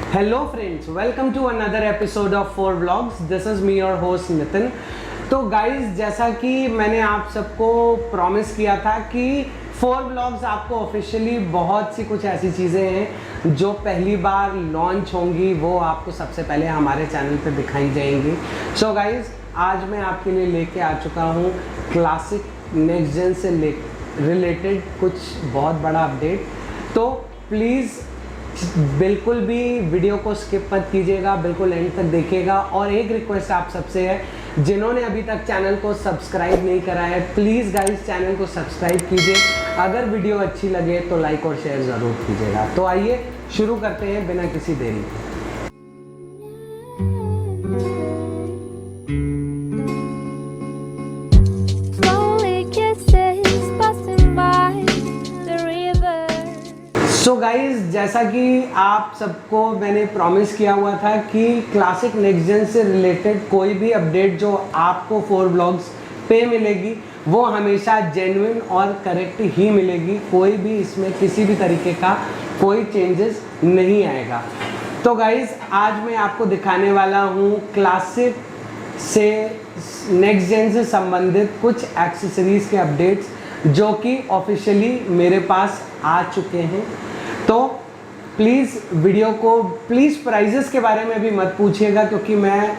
Hello friends, welcome to another episode of 4 vlogs. This is me your host Nitin. तो guys, जैसा कि मैंने आप सबको प्रॉमिस किया था कि 4 व्लॉग्स आपको ऑफिशियली बहुत सी कुछ ऐसी चीज़ें हैं जो पहली बार लॉन्च होंगी, वो आपको सबसे पहले हमारे चैनल पे दिखाई जाएंगी। सो गाइस, आज मैं आपके लिए लेके आ चुका हूँ क्लासिक नेक्स्ट जेन से रिलेटेड कुछ बहुत बड़ा अपडेट। तो प्लीज़ बिल्कुल भी वीडियो को स्किप मत कीजिएगा, बिल्कुल एंड तक देखिएगा। और एक रिक्वेस्ट आप सबसे है, जिन्होंने अभी तक चैनल को सब्सक्राइब नहीं करा है, प्लीज़ गाइस चैनल को सब्सक्राइब कीजिए। अगर वीडियो अच्छी लगे तो लाइक और शेयर ज़रूर कीजिएगा। तो आइए शुरू करते हैं बिना किसी देरी के। सो गाइज, जैसा कि आप सबको मैंने प्रॉमिस किया हुआ था कि क्लासिक नेक्स्ट जेन से रिलेटेड कोई भी अपडेट जो आपको 4 व्लॉग्स पे मिलेगी वो हमेशा जेन्युइन और करेक्ट ही मिलेगी। कोई भी इसमें किसी भी तरीके का कोई चेंजेस नहीं आएगा। तो गाइज, आज मैं आपको दिखाने वाला हूँ क्लासिक से नेक्स्ट जेन से संबंधित कुछ एक्सेसरीज़ के अपडेट्स जो कि ऑफिशियली मेरे पास आ चुके हैं। तो प्लीज़ वीडियो को प्राइजेस के बारे में भी मत पूछिएगा, क्योंकि मैं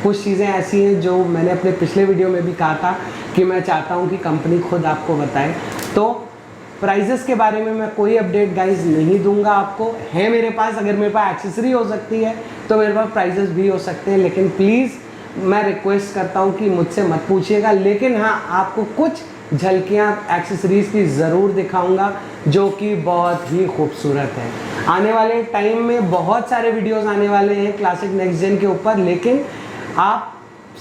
कुछ चीज़ें ऐसी हैं जो मैंने अपने पिछले वीडियो में भी कहा था कि मैं चाहता हूं कि कंपनी खुद आपको बताए। तो प्राइजेस के बारे में मैं कोई अपडेट गाइज नहीं दूंगा आपको। है मेरे पास, अगर मेरे पास एक्सेसरी हो सकती है तो मेरे पास प्राइजेस भी हो सकते हैं, लेकिन प्लीज़ मैं रिक्वेस्ट करता हूँ कि मुझसे मत पूछिएगा। लेकिन हाँ, आपको कुछ झलकियाँ एक्सेसरीज़ की ज़रूर दिखाऊंगा जो कि बहुत ही खूबसूरत है। आने वाले टाइम में बहुत सारे वीडियोस आने वाले हैं क्लासिक नेक्स्ट जेन के ऊपर, लेकिन आप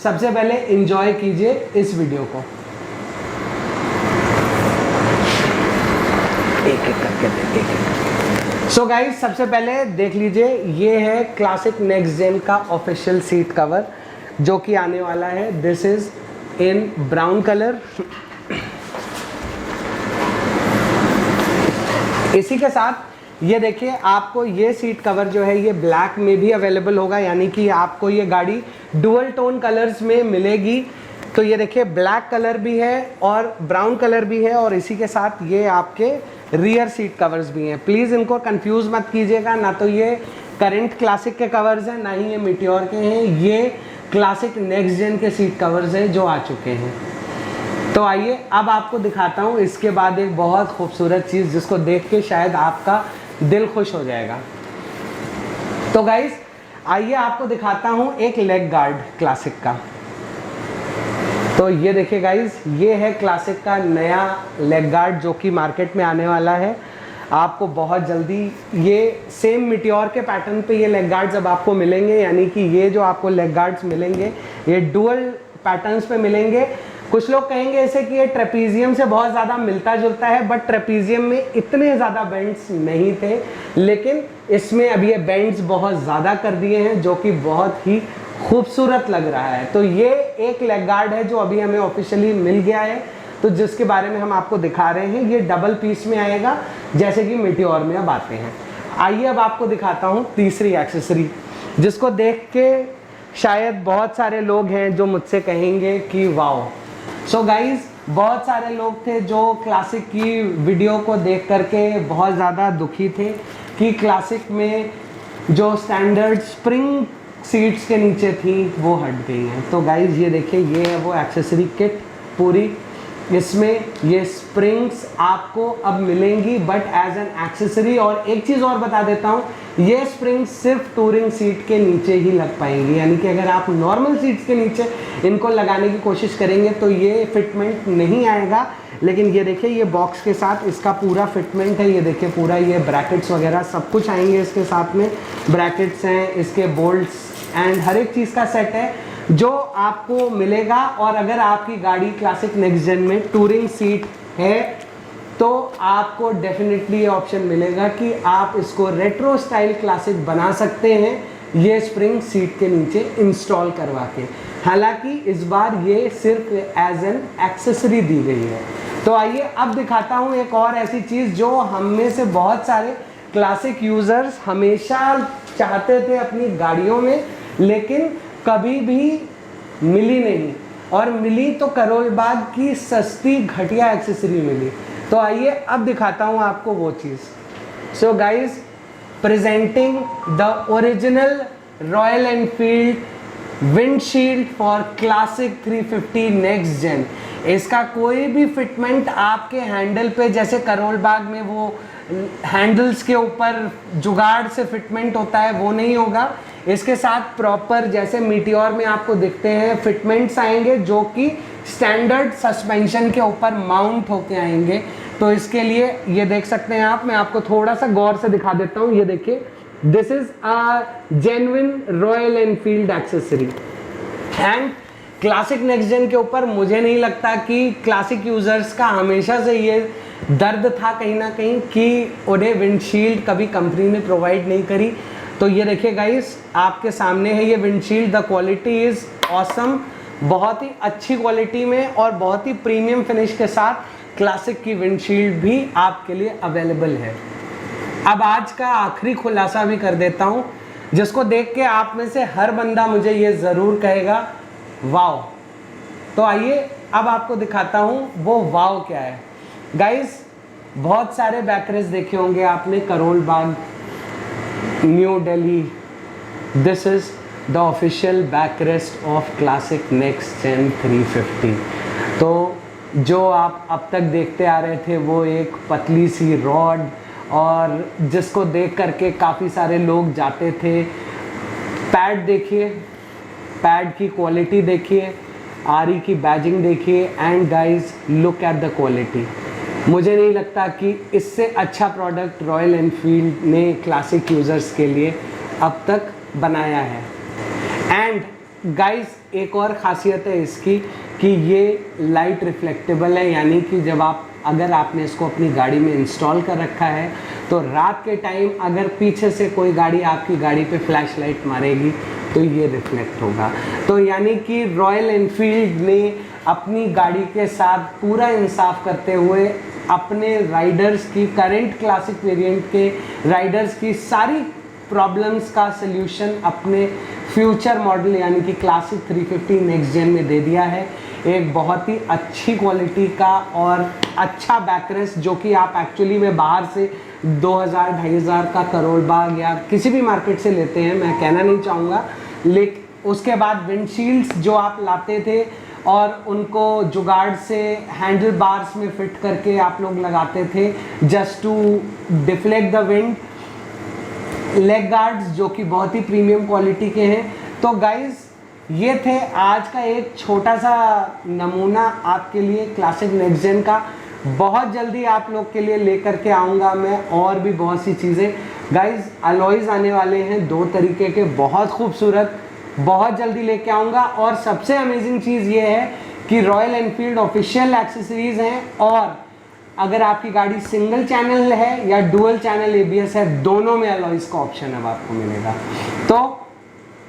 सबसे पहले एंजॉय कीजिए इस वीडियो को। एक एक करके देखिए। सो गाइज, सबसे पहले देख लीजिए, ये है क्लासिक नेक्स्ट जेन का ऑफिशियल सीट कवर जो कि आने वाला है। This is in brown colour. इसी के साथ ये देखिए, आपको ये सीट कवर जो है ये ब्लैक में भी अवेलेबल होगा, यानी कि आपको ये गाड़ी डुअल टोन कलर्स में मिलेगी। तो ये देखिए, ब्लैक कलर भी है और ब्राउन कलर भी है, और इसी के साथ ये आपके रियर सीट कवर्स भी हैं। प्लीज़ इनको कंफ्यूज मत कीजिएगा, ना तो ये करंट क्लासिक के कवर्स हैं, ना ही ये मीटियोर के हैं। ये क्लासिक नेक्स्ट जेन के सीट कवर्स हैं जो आ चुके हैं। तो आइए अब आपको दिखाता हूँ इसके बाद एक बहुत खूबसूरत चीज़ जिसको देख के शायद आपका दिल खुश हो जाएगा। तो गाइस, आइए आपको दिखाता हूँ एक लेग गार्ड क्लासिक का। तो ये देखिए गाइस, ये है क्लासिक का नया लेग गार्ड जो कि मार्केट में आने वाला है। आपको बहुत जल्दी ये सेम मीटियोर के पैटर्न पे ये लेग गार्ड्स अब आपको मिलेंगे, यानी कि ये जो आपको लेग गार्ड्स मिलेंगे ये डुअल पैटर्न्स पे मिलेंगे। कुछ लोग कहेंगे ऐसे कि ये ट्रेपीजियम से बहुत ज़्यादा मिलता जुलता है, बट ट्रेपीजियम में इतने ज़्यादा बेंड्स नहीं थे, लेकिन इसमें अब ये बेंड्स बहुत ज़्यादा कर दिए हैं जो कि बहुत ही खूबसूरत लग रहा है। तो ये एक लेग गार्ड है जो अभी हमें ऑफिशियली मिल गया है, तो जिसके बारे में हम आपको दिखा रहे हैं। ये डबल पीस में आएगा जैसे कि मीटियोर में अब आते हैं। आइए अब आपको दिखाता हूँ तीसरी एक्सेसरी, जिसको देख के शायद बहुत सारे लोग हैं जो मुझसे कहेंगे कि वाओ। सो गाइज, बहुत सारे लोग थे जो क्लासिक की वीडियो को देख करके बहुत ज़्यादा दुखी थे कि क्लासिक में जो स्टैंडर्ड स्प्रिंग सीट्स के नीचे थी वो हट गई हैं। तो गाइज, ये देखिए, ये है वो एक्सेसरी किट पूरी। इसमें ये स्प्रिंग्स आपको अब मिलेंगी बट एज एन एक्सेसरी। और एक चीज़ और बता देता हूँ, ये स्प्रिंग्स सिर्फ टूरिंग सीट के नीचे ही लग पाएंगी, यानी कि अगर आप नॉर्मल सीट्स के नीचे इनको लगाने की कोशिश करेंगे तो ये फिटमेंट नहीं आएगा। लेकिन ये देखिए, ये बॉक्स के साथ इसका पूरा फिटमेंट है। ये देखिए, पूरा ये ब्रैकेट्स वगैरह सब कुछ आएंगे इसके साथ में। ब्रैकेट्स हैं, इसके बोल्ट्स एंड हर एक चीज़ का सेट है जो आपको मिलेगा। और अगर आपकी गाड़ी क्लासिक नेक्स्ट जेन में टूरिंग सीट है तो आपको डेफिनेटली ऑप्शन मिलेगा कि आप इसको रेट्रो स्टाइल क्लासिक बना सकते हैं ये स्प्रिंग सीट के नीचे इंस्टॉल करवा के। हालांकि इस बार ये सिर्फ एज एन एक्सेसरी दी गई है। तो आइए अब दिखाता हूँ एक और ऐसी चीज़ जो हम में से बहुत सारे क्लासिक यूज़र्स हमेशा चाहते थे अपनी गाड़ियों में, लेकिन कभी भी मिली नहीं, और मिली तो करोल बाग की सस्ती घटिया एक्सेसरी मिली। तो आइए अब दिखाता हूँ आपको वो चीज़। So guys, presenting the original Royal Enfield windshield for classic 350 next gen. इसका कोई भी फिटमेंट आपके हैंडल पे, जैसे करोल बाग में वो हैंडल्स के ऊपर जुगाड़ से फिटमेंट होता है, वो नहीं होगा। इसके साथ प्रॉपर जैसे मीटियोर में आपको दिखते हैं फिटमेंट्स आएंगे, जो कि स्टैंडर्ड सस्पेंशन के ऊपर माउंट होके आएंगे। तो इसके लिए ये देख सकते हैं आप, मैं आपको थोड़ा सा गौर से दिखा देता हूँ। ये देखिए, this is a genuine Royal Enfield accessory. And classic next gen के ऊपर मुझे नहीं लगता कि क्लासिक यूजर्स का हमेशा से ये दर्द था कहीं ना कहीं कि उन्हें विंडशील्ड कभी कंपनी ने प्रोवाइड नहीं करी। तो ये देखिए गाइस, आपके सामने है ये windshield. The quality is awesome, बहुत ही अच्छी क्वालिटी में और बहुत ही प्रीमियम फिनिश के साथ क्लासिक की विंडशील्ड भी आपके लिए अवेलेबल है। अब आज का आखिरी खुलासा भी कर देता हूँ, जिसको देख के आप में से हर बंदा मुझे ये ज़रूर कहेगा वाओ। तो आइए अब आपको दिखाता हूँ वो वाओ क्या है। गाइस, बहुत सारे बैकरेस्ट देखे होंगे आपने Karol Bagh, new Delhi. This is the official backrest of classic next gen 350। तो जो आप अब तक देखते आ रहे थे वो एक पतली सी रॉड, और जिसको देख करके काफ़ी सारे लोग जाते थे। पैड देखिए, पैड की क्वालिटी देखिए, आरी की बैजिंग देखिए, and guys look at the quality. मुझे नहीं लगता कि इससे अच्छा प्रोडक्ट रॉयल एनफील्ड ने क्लासिक यूज़र्स के लिए अब तक बनाया है। एंड गाइस, एक और ख़ासियत है इसकी कि ये लाइट रिफ्लेक्टेबल है, यानी कि जब अगर आपने इसको अपनी गाड़ी में इंस्टॉल कर रखा है तो रात के टाइम अगर पीछे से कोई गाड़ी आपकी गाड़ी पे फ्लैश लाइट मारेगी तो ये रिफ्लेक्ट होगा। तो यानी कि रॉयल एनफील्ड ने अपनी गाड़ी के साथ पूरा इंसाफ करते हुए अपने राइडर्स की, करंट क्लासिक वेरिएंट के राइडर्स की सारी प्रॉब्लम्स का सल्यूशन अपने फ्यूचर मॉडल यानी कि क्लासिक 350 नेक्स्ट जेन में दे दिया है। एक बहुत ही अच्छी क्वालिटी का और अच्छा बैकरेस्ट, जो कि आप एक्चुअली में बाहर से 2000-2500 का करोल बाग या किसी भी मार्केट से लेते हैं, मैं कहना नहीं चाहूँगा, लेकिन उसके बाद विंडशील्ड्स जो आप लाते थे और उनको जुगाड़ से हैंडल बार्स में फिट करके आप लोग लगाते थे just to deflect the wind, leg guards जो कि बहुत ही प्रीमियम क्वालिटी के हैं। तो गाइस, ये थे आज का एक छोटा सा नमूना आपके लिए क्लासिक नेक्स्ट जेन का। बहुत जल्दी आप लोग के लिए लेकर के आऊँगा मैं और भी बहुत सी चीज़ें। गाइस, अलॉयज आने वाले हैं 2 तरीके के, बहुत खूबसूरत, बहुत जल्दी लेके आऊँगा। और सबसे अमेजिंग चीज़ ये है कि रॉयल एनफील्ड ऑफिशियल एक्सेसरीज़ हैं, और अगर आपकी गाड़ी सिंगल चैनल है या डुअल चैनल ABS है, दोनों में अलॉयज का ऑप्शन अब आपको मिलेगा। तो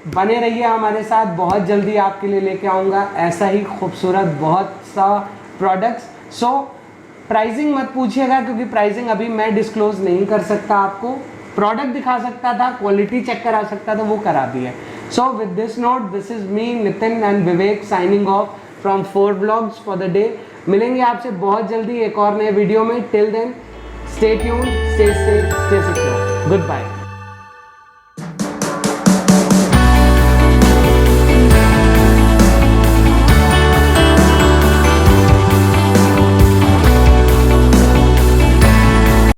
बने रहिए हमारे साथ, बहुत जल्दी आपके लिए लेके आऊँगा ऐसा ही खूबसूरत बहुत सा प्रोडक्ट्स। सो प्राइसिंग मत पूछिएगा, क्योंकि प्राइसिंग अभी मैं डिस्क्लोज नहीं कर सकता आपको। प्रोडक्ट दिखा सकता था, क्वालिटी चेक करा सकता था, वो करा दी है। So with this note, this is me Nitin and Vivek signing off from 4 vlogs for the day. मिलेंगे आपसे बहुत जल्दी एक और नए वीडियो में। Till then, stay tuned, stay safe, stay secure. Good bye.